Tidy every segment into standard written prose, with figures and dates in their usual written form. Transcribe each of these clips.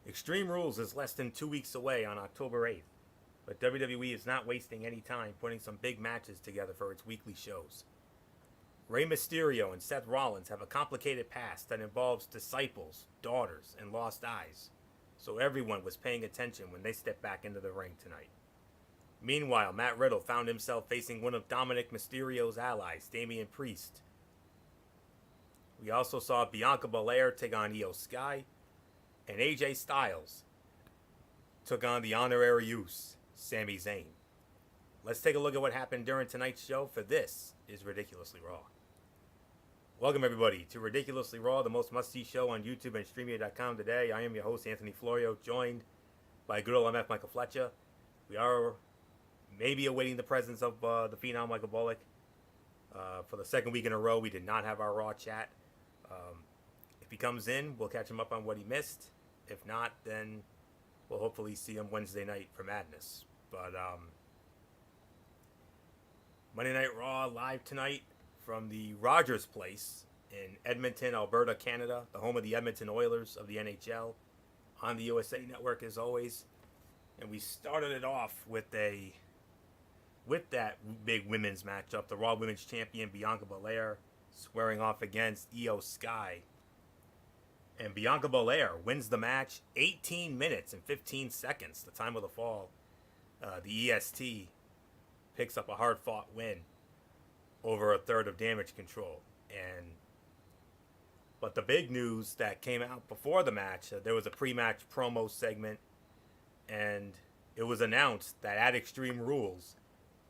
Extreme Rules is less than 2 weeks away on October 8th, but WWE is not wasting any time putting some big matches together for its weekly shows. Rey Mysterio and Seth Rollins have a complicated past that involves disciples, daughters, and lost eyes, so everyone was paying attention when they stepped back into the ring tonight. Meanwhile, Matt Riddle found himself facing one of Dominic Mysterio's allies, Damian Priest. We also saw Bianca Belair take on Io Sky, and AJ Styles took on the honorary use, Sami Zayn. Let's take a look at what happened during tonight's show, for this is Ridiculously Raw. Welcome, everybody, to Ridiculously Raw, the most must-see show on YouTube and Streamio.com today. I am your host, Anthony Florio, joined by good old MF Michael Fletcher. We are maybe awaiting the presence of the Phenom Michael Bullock. For the second week in a row, we did not have our Raw chat. If he comes in, we'll catch him up on what he missed. If not, then we'll hopefully see him Wednesday night for Madness. But Monday Night Raw live tonight from the Rogers Place in Edmonton, Alberta, Canada, the home of the Edmonton Oilers of the NHL, on the USA Network as always. And we started it off with that big women's matchup, the Raw Women's Champion Bianca Belair squaring off against Io Sky. And Bianca Belair wins the match 18 minutes and 15 seconds, the time of the fall. The EST picks up a hard-fought win over a third of Damage Control. But the big news that came out before the match, there was a pre-match promo segment, and it was announced that at Extreme Rules,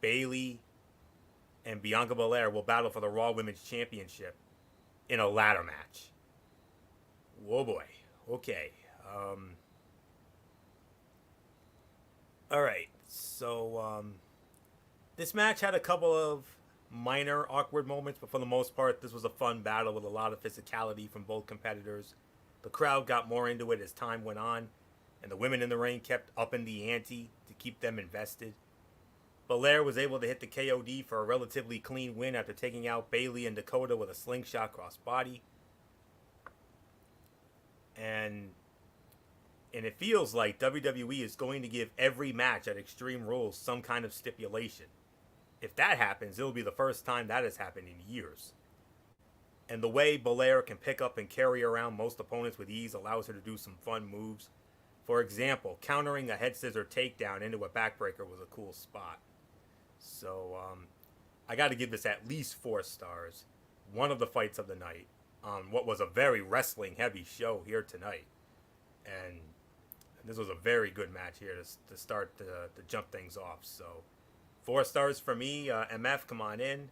Bayley and Bianca Belair will battle for the Raw Women's Championship in a ladder match. Whoa, boy. Okay. All right. So, this match had a couple of minor awkward moments, but for the most part, this was a fun battle with a lot of physicality from both competitors. The crowd got more into it as time went on, and the women in the ring kept upping the ante to keep them invested. Belair was able to hit the KOD for a relatively clean win after taking out Bayley and Dakota with a slingshot crossbody. And it feels like WWE is going to give every match at Extreme Rules some kind of stipulation. If that happens, it'll be the first time that has happened in years. And the way Belair can pick up and carry around most opponents with ease allows her to do some fun moves. For example, countering a head scissor takedown into a backbreaker was a cool spot. So, I got to give this at least 4 stars. One of the fights of the night on what was a very wrestling-heavy show here tonight. And this was a very good match here to start to jump things off. So, 4 stars for me. MF, come on in.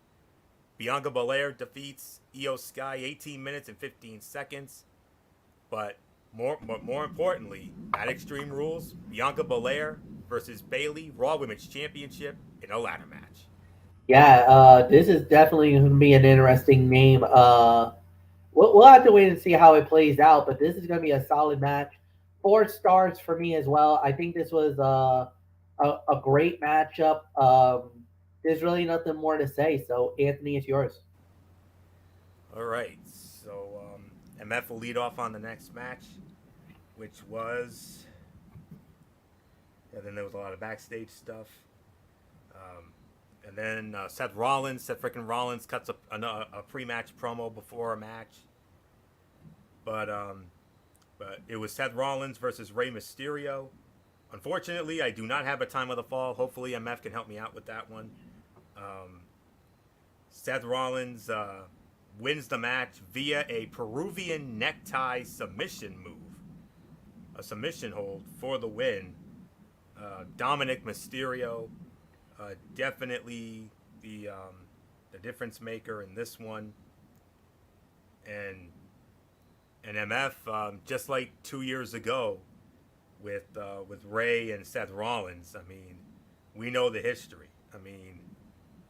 Bianca Belair defeats Io Sky 18 minutes and 15 seconds. But more importantly, at Extreme Rules, Bianca Belair versus Bayley, Raw Women's Championship in a ladder match. Yeah, this is definitely going to be an interesting name. We'll have to wait and see how it plays out, but this is going to be a solid match. 4 stars for me as well. I think this was a great matchup. There's really nothing more to say. So, Anthony, it's yours. All right, so MF will lead off on the next match, which was... And then there was a lot of backstage stuff. And then Seth freaking Rollins cuts a pre-match promo before a match. But it was Seth Rollins versus Rey Mysterio. Unfortunately, I do not have a time of the fall. Hopefully, MF can help me out with that one. Seth Rollins wins the match via a Peruvian necktie submission move. A submission hold for the win. Dominic Mysterio, definitely the difference maker in this one. And MF, just like 2 years ago with Rey and Seth Rollins, I mean, we know the history. I mean,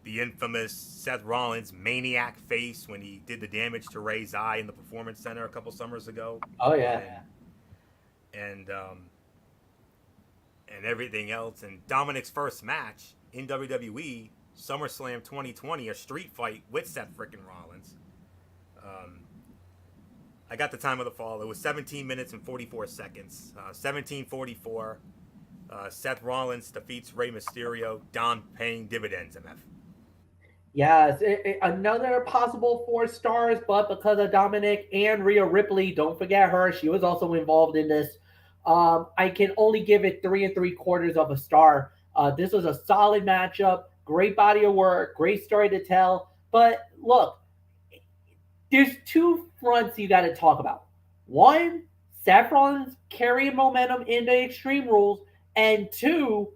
the infamous Seth Rollins maniac face when he did the damage to Rey's eye in the Performance Center a couple summers ago. Oh, yeah. And everything else. And Dominic's first match in WWE, SummerSlam 2020, a street fight with Seth freaking Rollins. I got the time of the fall. It was 17 minutes and 44 seconds. 17:44. Seth Rollins defeats Rey Mysterio. Dom paying dividends, MF. Yes, another possible 4 stars, but because of Dominic and Rhea Ripley, don't forget her. She was also involved in this. I can only give it 3 and 3/4 of a star. This was a solid matchup, great body of work, great story to tell. But look, there's two fronts you got to talk about. One, Seth Rollins carrying momentum in the Extreme Rules, and two,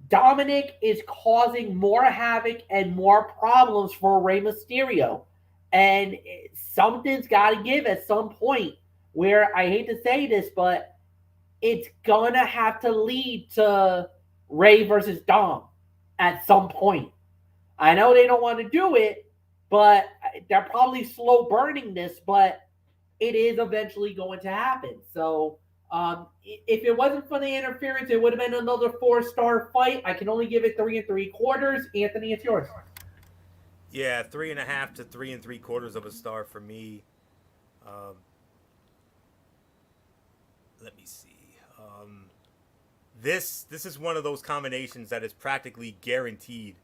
Dominic is causing more havoc and more problems for Rey Mysterio. And something's got to give at some point where I hate to say this, but it's going to have to lead to Rey versus Dom at some point. I know they don't want to do it, but they're probably slow burning this, but it is eventually going to happen. So if it wasn't for the interference, it would have been another 4 star fight. I can only give it 3 and 3/4. Anthony, it's yours. Yeah, 3.5 to 3 3/4 of a star for me. Um, Let me see. This is one of those combinations that is practically guaranteed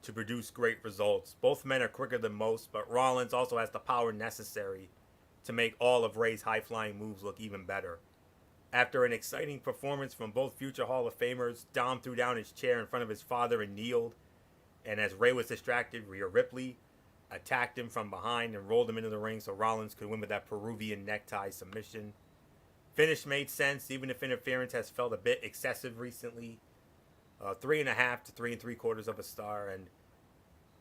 to produce great results. Both men are quicker than most, but Rollins also has the power necessary to make all of Ray's high flying moves look even better. After an exciting performance from both future Hall of Famers, Dom threw down his chair in front of his father and kneeled. And as Ray was distracted, Rhea Ripley attacked him from behind and rolled him into the ring so Rollins could win with that Peruvian necktie submission. Finish made sense, even if interference has felt a bit excessive recently. 3.5 to 3 3/4 of a star, and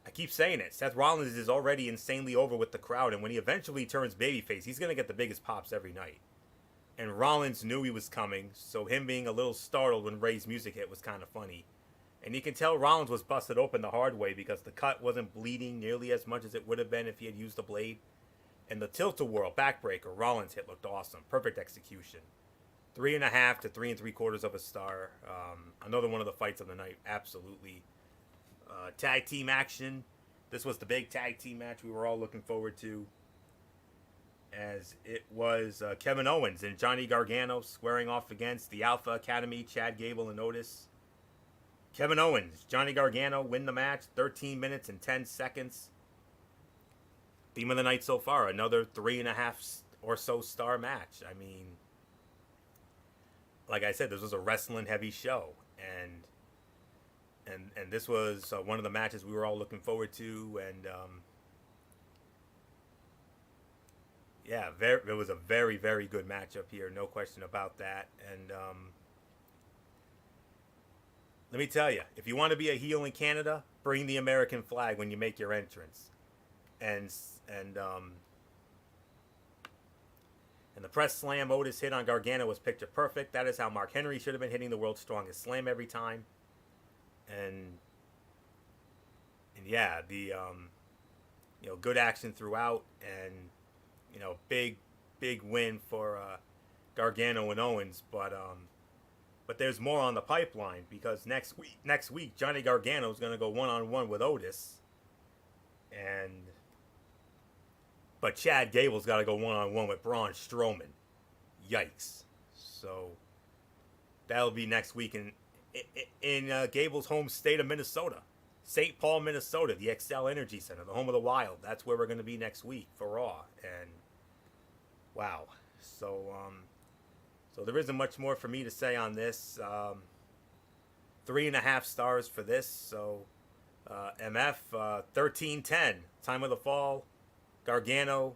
I keep saying it. Seth Rollins is already insanely over with the crowd, and when he eventually turns babyface, he's gonna get the biggest pops every night. And Rollins knew he was coming, so him being a little startled when Ray's music hit was kind of funny. And you can tell Rollins was busted open the hard way because the cut wasn't bleeding nearly as much as it would have been if he had used a blade. And the tilt-a-whirl backbreaker Rollins hit looked awesome. Perfect execution. 3.5 to 3 3/4 of a star. Another one of the fights of the night. Absolutely. Tag team action. This was the big tag team match we were all looking forward to. As it was Kevin Owens and Johnny Gargano squaring off against the Alpha Academy, Chad Gable and Otis. Kevin Owens, Johnny Gargano win the match, 13 minutes and 10 seconds. Theme of the night so far, another 3.5 or so star match. I mean, like I said, this was a wrestling heavy show, and this was one of the matches we were all looking forward to, and yeah, it was a very, very good matchup here, no question about that. And let me tell you, if you want to be a heel in Canada, bring the American flag when you make your entrance. And the press slam Otis hit on Gargano was picture perfect. That is how Mark Henry should have been hitting the world's strongest slam every time. And yeah, the good action throughout, and big win for Gargano and Owens. But there's more on the pipeline, because next week Johnny Gargano is going to go one-on-one with Otis, but Chad Gable's got to go one-on-one with Braun Strowman. Yikes! So that'll be next week in Gable's home state of Minnesota, St. Paul, Minnesota, the Xcel Energy Center, the home of the Wild. That's where we're going to be next week for Raw. And wow, so there isn't much more for me to say on this. 3.5 stars for this. So MF 13-10, time of the fall. Gargano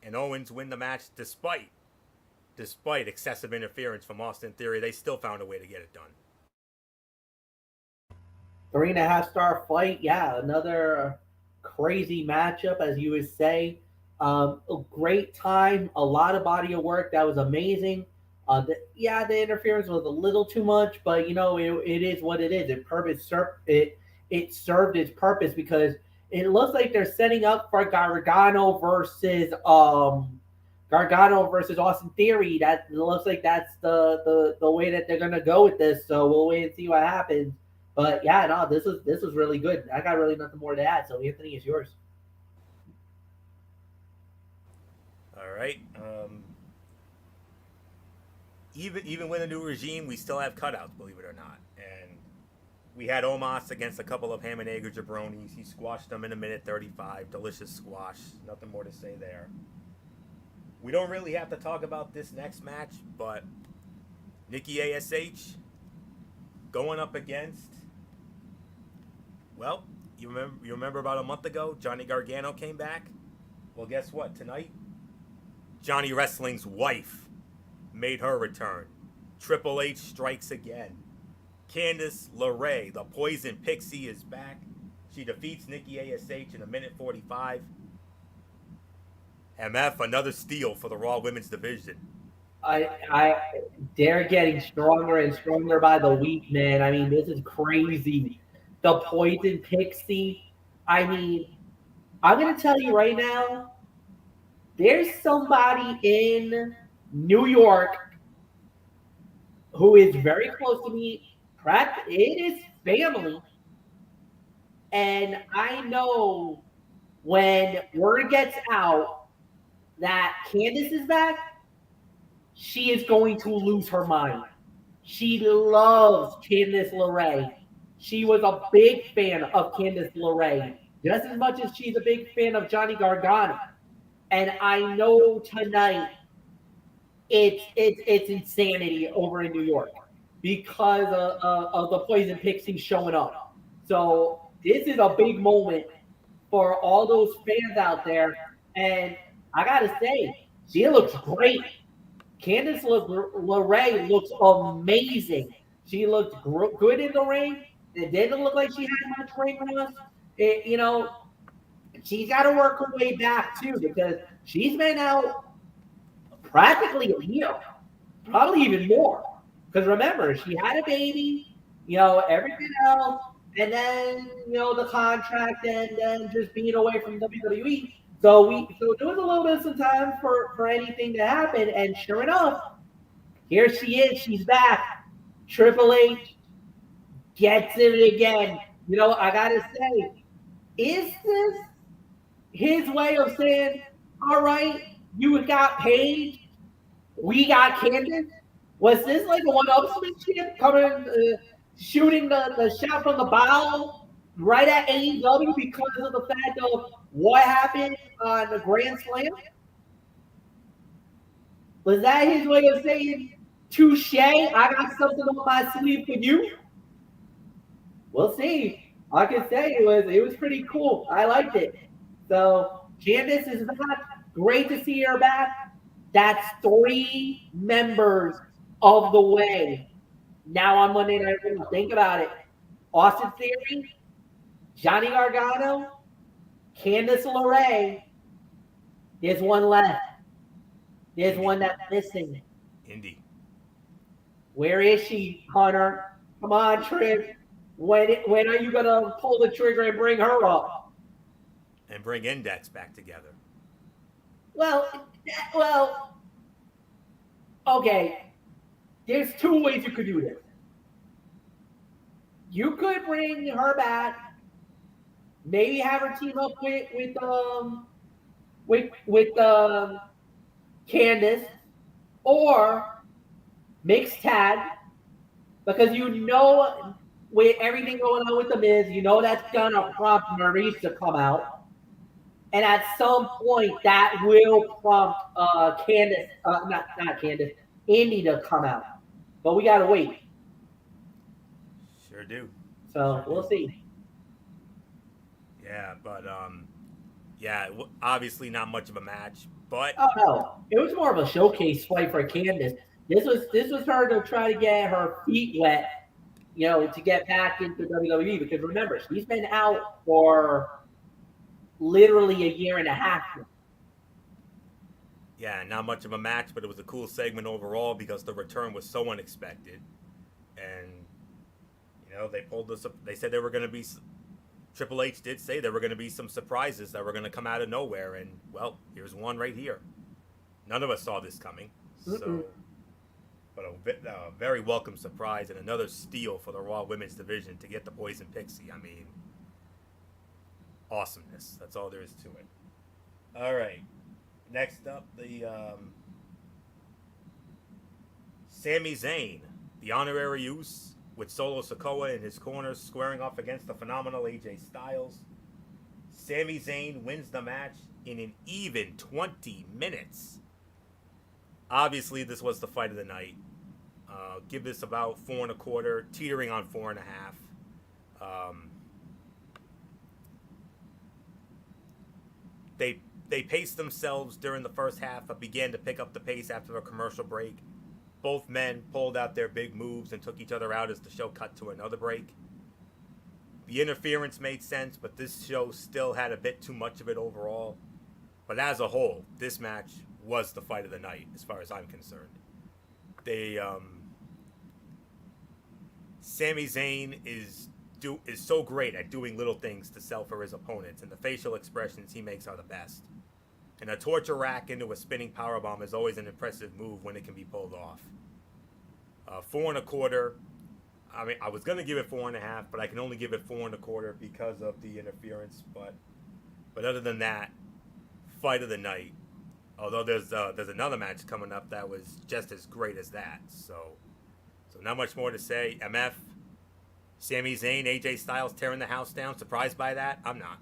and Owens win the match despite excessive interference from Austin Theory. They still found a way to get it done. 3.5 star fight. Yeah, another crazy matchup, as you would say. A great time, a lot of body of work. That was amazing. The interference was a little too much, but it is what it is. It served its purpose, because it looks like they're setting up for Gargano versus Austin Theory. That looks like that's the way that they're gonna go with this. So we'll wait and see what happens. But yeah, no, this was really good. I got really nothing more to add. So Anthony, it's yours. All right. Even with a new regime, we still have cutouts, believe it or not. And we had Omos against a couple of ham and egg jabronis. He squashed them in a minute 35. Delicious squash. Nothing more to say there. We don't really have to talk about this next match, but Nikki ASH going up against, well, you remember about a month ago, Johnny Gargano came back? Well, guess what? Tonight, Johnny Wrestling's wife made her return. Triple H strikes again. Candice LeRae, the Poison Pixie, is back. She defeats Nikki ASH in a minute 45. MF, another steal for the Raw Women's Division. They're getting stronger and stronger by the week, man. I mean, this is crazy. The Poison Pixie. I mean, I'm gonna tell you right now, there's somebody in New York who is very close to me. It is family. And I know when word gets out that Candice is back, she is going to lose her mind. She loves Candice LeRae. She was a big fan of Candice LeRae, just as much as she's a big fan of Johnny Gargano. And I know tonight it's insanity over in New York because of the Poison Pixie showing up. So this is a big moment for all those fans out there. And I gotta say, she looks great. Candice LeRae looks amazing. She looked good in the ring. It didn't look like she had much ring rust. She's got to work her way back too because she's been out practically a year, probably even more. Because remember, she had a baby, everything else, and then the contract, and then just being away from WWE. So there was a little bit of some time for anything to happen, and sure enough, here she is. She's back. Triple H gets it again. I gotta say, is this his way of saying, all right, you got paid, we got Candice? Was this like a one-upsmanship coming, shooting the shot from the bow right at AEW because of the fact of what happened on the Grand Slam? Was that his way of saying, touche, I got something on my sleeve for you? We'll see. I can say it was pretty cool. I liked it. So Candice is back. Great to see her back. That's 3 members of the way. Now on Monday Night Raw, think about it. Austin Theory, Johnny Gargano, Candice LeRae. There's one left. There's one that's missing. Indy. Where is she, Hunter? Come on, Triv. When are you gonna pull the trigger and bring her up? And bring Index back together. Well, okay. There's 2 ways you could do this. You could bring her back, maybe have her team up with Candice, or mixed tag, because with everything going on with the Miz, that's gonna prompt Maurice to come out, and at some point that will prompt Candice, not Candice, Indy to come out. But we gotta wait. Sure do. So we'll see. Yeah, but obviously not much of a match, but no, it was more of a showcase fight for Candice. This was her to try to get her feet wet, to get back into WWE, because remember, she's been out for literally a year and a half now. Yeah, not much of a match, but it was a cool segment overall because the return was so unexpected. And, they pulled us up. They said there were going to be, Triple H did say there were going to be some surprises that were going to come out of nowhere. And, well, here's one right here. None of us saw this coming. So, but a very welcome surprise and another steal for the Raw Women's Division to get the Poison Pixie. I mean, awesomeness. That's all there is to it. All right. Next up, the Sami Zayn, the honorary use, with Solo Sikoa in his corner, squaring off against the phenomenal AJ Styles. Sami Zayn wins the match in an even 20 minutes. Obviously, this was the fight of the night. Give this about 4.25, teetering on 4.5. They paced themselves during the first half, but began to pick up the pace after a commercial break. Both men pulled out their big moves and took each other out as the show cut to another break. The interference made sense, but this show still had a bit too much of it overall. But as a whole, this match was the fight of the night, as far as I'm concerned. Sami Zayn is so great at doing little things to sell for his opponents, and the facial expressions he makes are the best. And a torture rack into a spinning powerbomb is always an impressive move when it can be pulled off. 4.25. I mean, I was gonna give it 4.5, but I can only give it 4.25 because of the interference. But other than that, fight of the night. Although there's another match coming up that was just as great as that. So not much more to say. MF, Sami Zayn, AJ Styles tearing the house down. Surprised by that? I'm not.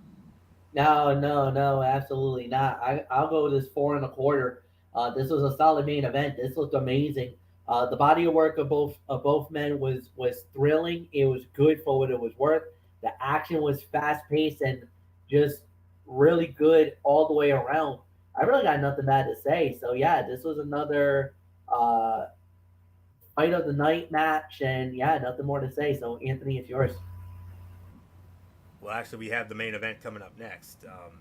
No, absolutely not. I'll go with this 4.25. This was a solid main event. This looked amazing. The body of work of both men was thrilling. It was good for what it was worth. The action was fast paced and just really good all the way around. I really got nothing bad to say. So yeah, this was another fight of the night match, and yeah, nothing more to say. So Anthony, it's yours. Well, actually, we have the main event coming up next. Let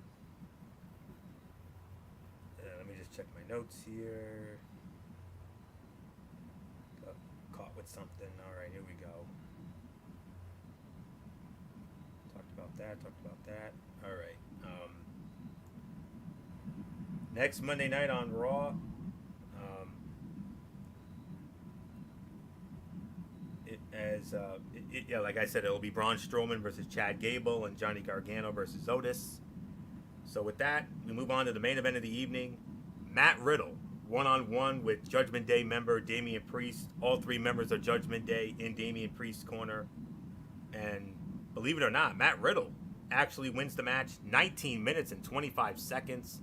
me just check my notes here. Got caught with something. All right, here we go. Talked about that. All right. Next Monday night on Raw. Yeah, like I said, it'll be Braun Strowman versus Chad Gable and Johnny Gargano versus Otis. So with that, we move on to the main event of the evening. Matt Riddle, one-on-one with Judgment Day member Damian Priest. All three members of Judgment Day in Damian Priest's corner. And believe it or not, Matt Riddle actually wins the match 19 minutes and 25 seconds.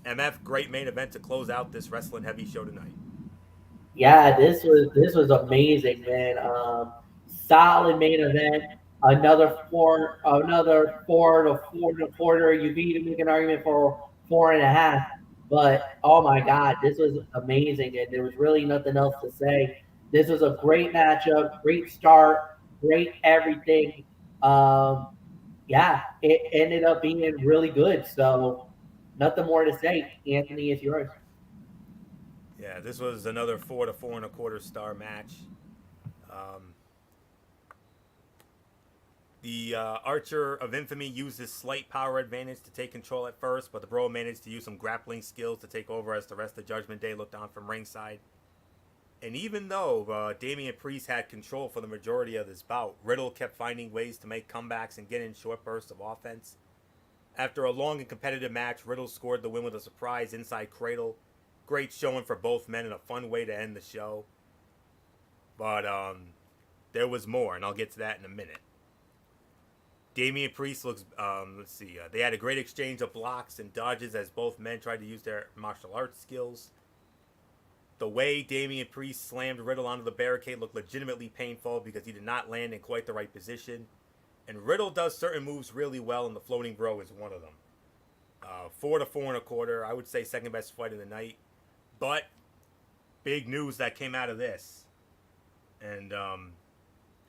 MF, great main event to close out this wrestling heavy show tonight. Yeah, this was amazing, man. Solid main event. Another four to 4.25. You could even make an argument for 4.5. But oh my God, this was amazing, and there was really nothing else to say. This was a great matchup, great start, great everything. Um, yeah, it ended up being really good. So nothing more to say. Anthony, it's yours. Yeah, this was another 4 to 4.25 star match. Um, the Archer of Infamy used his slight power advantage to take control at first, but the Bro managed to use some grappling skills to take over as the rest of Judgment Day looked on from ringside. And even though Damian Priest had control for the majority of this bout, Riddle kept finding ways to make comebacks and get in short bursts of offense. After a long and competitive match, Riddle scored the win with a surprise inside cradle. Great showing for both men and a fun way to end the show. But there was more, and I'll get to that in a minute. Damian Priest looks, let's see, they had a great exchange of blocks and dodges as both men tried to use their martial arts skills. The way Damian Priest slammed Riddle onto the barricade looked legitimately painful because he did not land in quite the right position. And Riddle does certain moves really well, and the floating bro is one of them. 4 to 4.25, I would say second best fight of the night. But big news that came out of this, and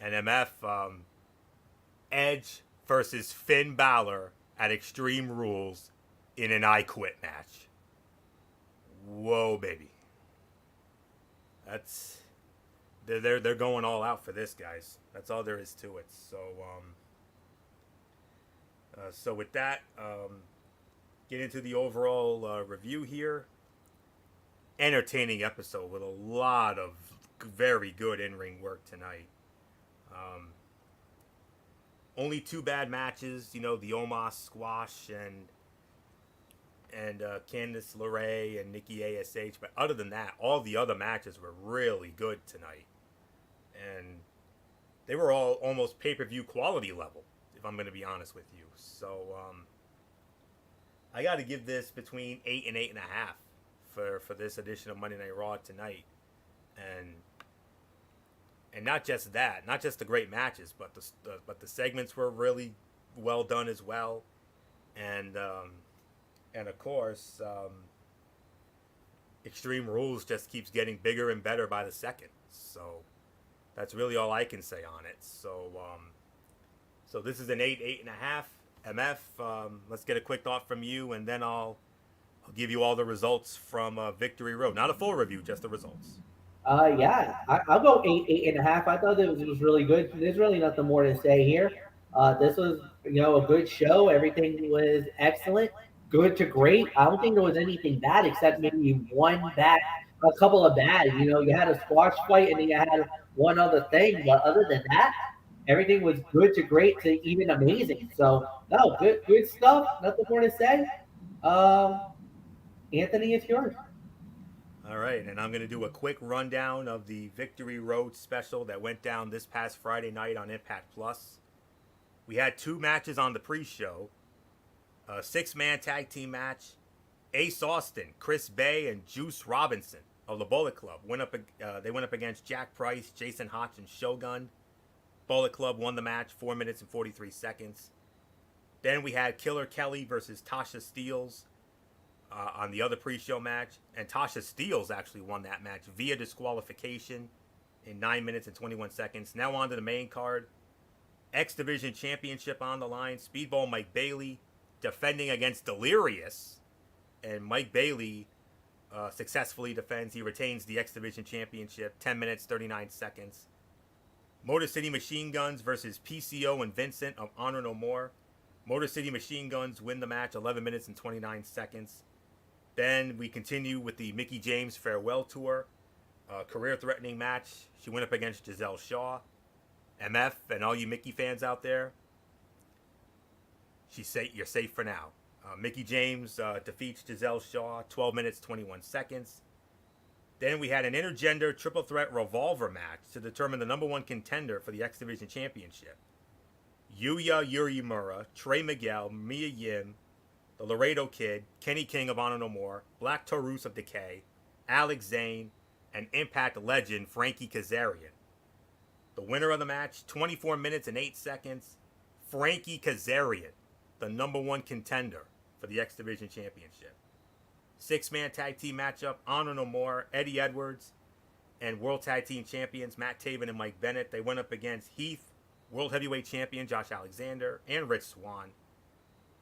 MF, Edge versus Finn Balor at Extreme Rules in an I Quit match. Whoa, baby. That's they're going all out for this, guys. That's all there is to it. So with that, get into the overall review here. Entertaining episode with a lot of very good in-ring work tonight. Only two bad matches, the Omos squash and Candice LeRae and Nikki ASH. But other than that, all the other matches were really good tonight, and they were all almost pay-per-view quality level, if I'm going to be honest with you. So I got to give this between 8 and 8.5 for this edition of Monday Night Raw tonight, and not just that, not just the great matches, but the segments were really well done as well, and of course, Extreme Rules just keeps getting bigger and better by the second. So that's really all I can say on it. So so this is an 8.5. MF, let's get a quick thought from you, and then I'll give you all the results from Victory Road. Not a full review, just the results. Yeah, I'll go 8.5. I thought it was really good. There's really nothing more to say here. This was, a good show. Everything was excellent, good to great. I don't think there was anything bad except maybe one bad, a couple of bad. You had a squash fight and then you had one other thing, but other than that, everything was good to great to even amazing. So no, good stuff. Nothing more to say. Um, Anthony, it's yours. All right, and I'm going to do a quick rundown of the Victory Road special that went down this past Friday night on Impact Plus. We had 2 matches on the pre-show. A 6-man tag team match. Ace Austin, Chris Bay, and Juice Robinson of the Bullet Club they went up against Jack Price, Jason Hotch, and Shogun. Bullet Club won the match 4 minutes and 43 seconds. Then we had Killer Kelly versus Tasha Steelz on the other pre-show match, and Tasha Steelz actually won that match via disqualification in 9 minutes and 21 seconds. Now on to the main card. X Division Championship on the line. Speedball Mike Bailey defending against Delirious, and Mike Bailey successfully defends. He retains the X Division Championship, 10 minutes, 39 seconds. Motor City Machine Guns versus PCO and Vincent of Honor No More. Motor City Machine Guns win the match, 11 minutes and 29 seconds. Then we continue with the Mickie James Farewell Tour. Career-threatening match. She went up against Giselle Shaw. MF and all you Mickie fans out there, you're safe for now. Mickie James defeats Giselle Shaw, 12 minutes, 21 seconds. Then we had an intergender triple threat revolver match to determine the number 1 contender for the X Division Championship. Yuya Uemura, Trey Miguel, Mia Yim, the Laredo Kid, Kenny King of Honor No More, Black Taurus of Decay, Alex Zane, and Impact legend Frankie Kazarian. The winner of the match, 24 minutes and 8 seconds, Frankie Kazarian, the number 1 contender for the X Division Championship. 6-man tag team matchup, Honor No More, Eddie Edwards, and World Tag Team Champions Matt Taven and Mike Bennett. They went up against Heath, World Heavyweight Champion Josh Alexander, and Rich Swann.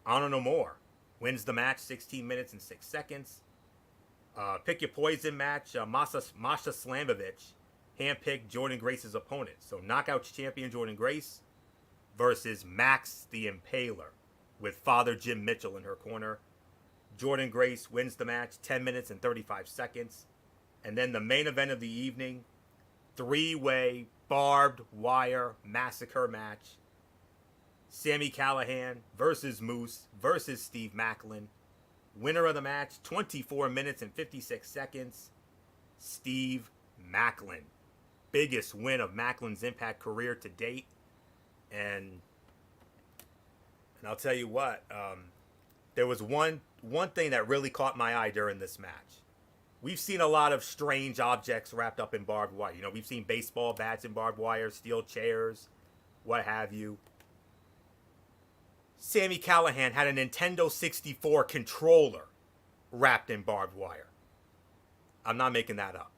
Honor No More wins the match, 16 minutes and 6 seconds. Pick Your Poison match, Masha Slamovich handpicked Jordan Grace's opponent. So Knockouts champion Jordan Grace versus Max the Impaler with Father Jim Mitchell in her corner. Jordan Grace wins the match, 10 minutes and 35 seconds. And then the main event of the evening, 3-way barbed wire massacre match. Sami Callihan versus Moose versus Steve Macklin. Winner of the match, 24 minutes and 56 seconds, Steve Macklin. Biggest win of Macklin's Impact career to date. And I'll tell you what, there was one thing that really caught my eye during this match. We've seen a lot of strange objects wrapped up in barbed wire. We've seen baseball bats in barbed wire, steel chairs, what have you. Sami Callihan had a Nintendo 64 controller wrapped in barbed wire. I'm not making that up.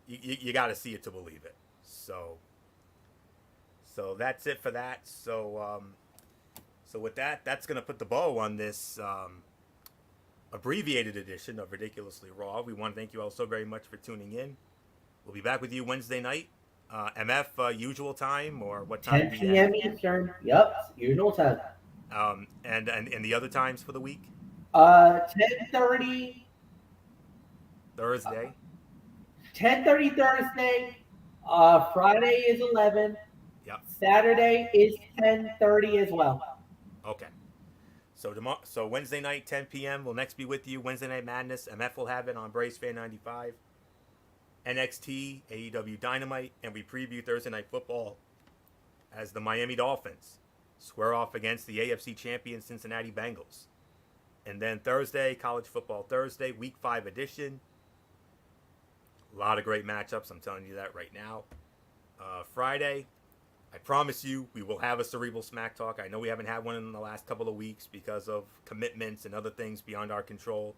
You got to see it to believe it. So that's it for that. So with that, that's going to put the bow on this abbreviated edition of Ridiculously Raw. We want to thank you all so very much for tuning in. We'll be back with you Wednesday night. MF, usual time, or what time? 10 p.m. Eastern. Yep, usual time. And the other times for the week? 10:30 Thursday. 10:30 Thursday. Friday is 11. Yep. Saturday is 10:30 as well. Okay. So Wednesday night, 10 p.m. will next be with you. Wednesday Night Madness. MF will have it on Brace Fan 95. NXT, AEW Dynamite, and we preview Thursday Night Football as the Miami Dolphins square off against the AFC champion Cincinnati Bengals. And then Thursday, College Football Thursday, Week 5 edition. A lot of great matchups, I'm telling you that right now. Friday, I promise you, we will have a Cerebral Smack Talk. I know we haven't had one in the last couple of weeks because of commitments and other things beyond our control.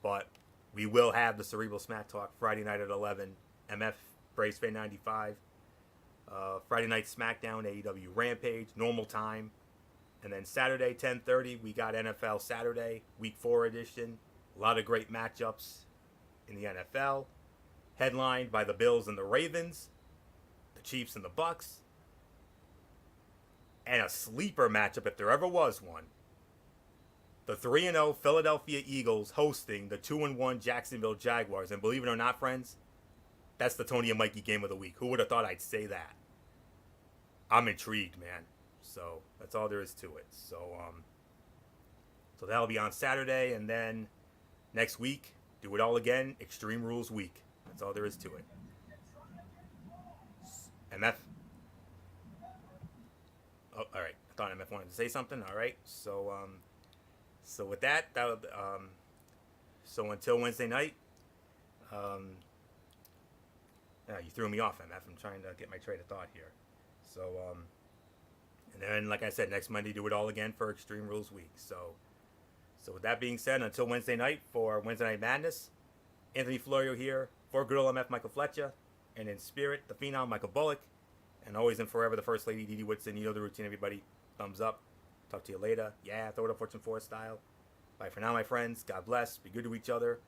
But we will have the Cerebral Smack Talk Friday night at 11. MF Brace Fan 95. Friday night SmackDown, AEW Rampage, normal time. And then Saturday, 10:30, we got NFL Saturday, Week 4 edition. A lot of great matchups in the NFL. Headlined by the Bills and the Ravens, the Chiefs and the Bucks, and a sleeper matchup, if there ever was one. The 3-0 Philadelphia Eagles hosting the 2-1 Jacksonville Jaguars. And believe it or not, friends, that's the Tony and Mikey game of the week. Who would have thought I'd say that? I'm intrigued, man. So that's all there is to it. So that'll be on Saturday, and then next week, do it all again, Extreme Rules Week. That's all there is to it. MF. Oh, all right. I thought MF wanted to say something. All right. So with that, so until Wednesday night, you threw me off, MF. I'm trying to get my train of thought here. So, and then, like I said, next Monday, do it all again for Extreme Rules Week. So with that being said, until Wednesday night for Wednesday Night Madness, Anthony Florio here for Good Old MF Michael Fletcher, and in spirit, the Phenom Michael Bullock, and always and forever the First Lady Dee Dee Woodson. You know the routine, everybody. Thumbs up. Talk to you later. Yeah, throw it up Fortune 4 style. Bye for now, my friends. God bless. Be good to each other.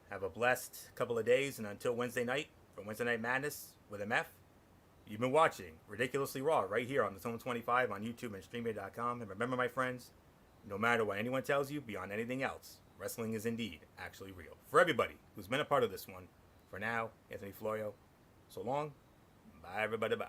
Have a blessed couple of days, and until Wednesday night for Wednesday Night Madness with MF. You've been watching Ridiculously Raw right here on the Zone 25 on YouTube and StreamYard.com. And remember, my friends, no matter what anyone tells you, beyond anything else, wrestling is indeed actually real. For everybody who's been a part of this one, for now, Anthony Florio, so long. Bye, everybody. Bye.